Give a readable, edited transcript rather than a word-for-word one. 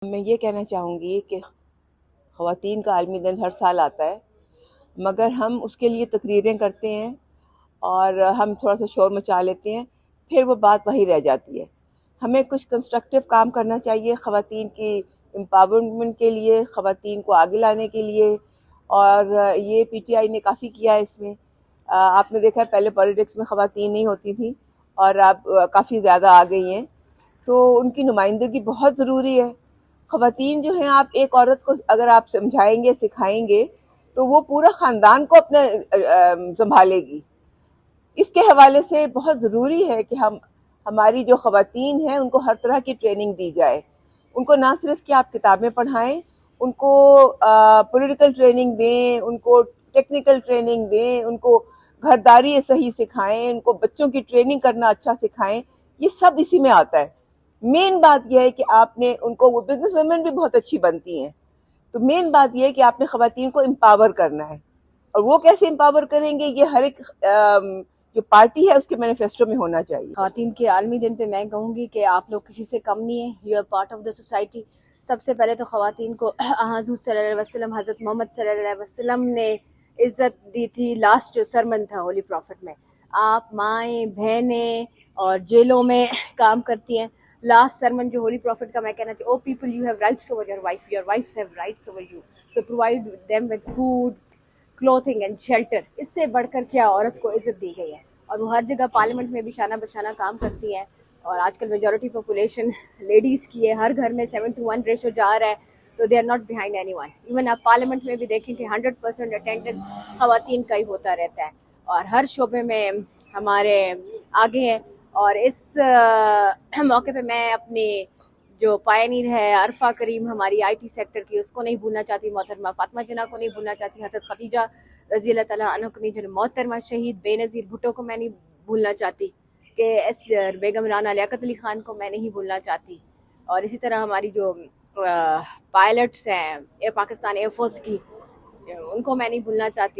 میں یہ کہنا چاہوں گی کہ خواتین کا عالمی دن ہر سال آتا ہے، مگر ہم اس کے لیے تقریریں کرتے ہیں اور ہم تھوڑا سا شور مچا لیتے ہیں، پھر وہ بات وہی رہ جاتی ہے۔ ہمیں کچھ کنسٹرکٹیو کام کرنا چاہیے خواتین کی امپاورمنٹ کے لیے، خواتین کو آگے لانے کے لیے، اور یہ پی ٹی آئی نے کافی کیا ہے اس میں۔ آپ نے دیکھا ہے پہلے پولیٹکس میں خواتین نہیں ہوتی تھیں اور اب کافی زیادہ آ گئی ہیں، تو ان کی نمائندگی بہت ضروری ہے۔ خواتین جو ہیں، آپ ایک عورت کو اگر آپ سمجھائیں گے، سکھائیں گے، تو وہ پورا خاندان کو اپنے سنبھالے گی۔ اس کے حوالے سے بہت ضروری ہے کہ ہماری جو خواتین ہیں ان کو ہر طرح کی ٹریننگ دی جائے۔ ان کو نہ صرف کہ آپ کتابیں پڑھائیں، ان کو پولیٹیکل ٹریننگ دیں، ان کو ٹیکنیکل ٹریننگ دیں، ان کو گھرداری صحیح سکھائیں، ان کو بچوں کی ٹریننگ کرنا اچھا سکھائیں۔ یہ سب اسی میں آتا ہے۔ مین بات یہ ہے کہ آپ نے ان کو، وہ بزنس ویمن بھی بہت اچھی بنتی ہیں، تو مین بات یہ ہے کہ آپ نے خواتین کو امپاور کرنا ہے، اور وہ کیسے امپاور کریں گے، یہ ہر ایک جو پارٹی ہے اس کے مینیفیسٹو میں ہونا چاہیے۔ خواتین کے عالمی دن پہ میں کہوں گی کہ آپ لوگ کسی سے کم نہیں ہیں، you are part of the society. سب سے پہلے تو خواتین کو حضور صلی اللہ علیہ وسلم، حضرت محمد صلی اللہ علیہ وسلم نے عزت دی تھی۔ لاسٹ جو سرمن تھا ہولی پروفٹ میں، آپ مائیں بہنیں اور جیلوں میں کام کرتی ہیں۔ لاسٹ سرمن جو ہولی پروفٹ کا میں کہنا چاہوں، O people you have rights over your wife, your wifes have rights over you, so provide them with food, clothing and shelter. اس سے بڑھ کر کیا عورت کو عزت دی گئی ہے، اور وہ ہر جگہ پارلیمنٹ میں بھی شانہ بشانہ کام کرتی ہیں۔ اور آج کل میجورٹی پاپولیشن لیڈیز کی ہے، ہر گھر میں 7:1 ریشو جا رہا ہے، تو they are not behind anyone. Even آپ پارلیمنٹ میں بھی دیکھیں کہ 100% اٹینڈنس خواتین کا ہی ہوتا رہتا ہے، اور ہر شعبے میں ہمارے آگے ہیں۔ اور اس موقع پہ میں اپنی جو پائنیر ہے عرفہ کریم ہماری آئی ٹی سیکٹر کی، اس کو نہیں بھولنا چاہتی، محترمہ فاطمہ جناح کو نہیں بھولنا چاہتی، حضرت خدیجہ رضی اللہ تعالیٰ عنہ کو نہیں، جو محترمہ شہید بے نظیر بھٹو کو میں نہیں بھولنا چاہتی، کہ بیگم رانا لیاقت علی خان کو میں نہیں بھولنا چاہتی، اور اسی طرح ہماری جو پائلٹس ہیں پاکستان ایئر فورس کی، ان کو میں نہیں بھولنا چاہتی۔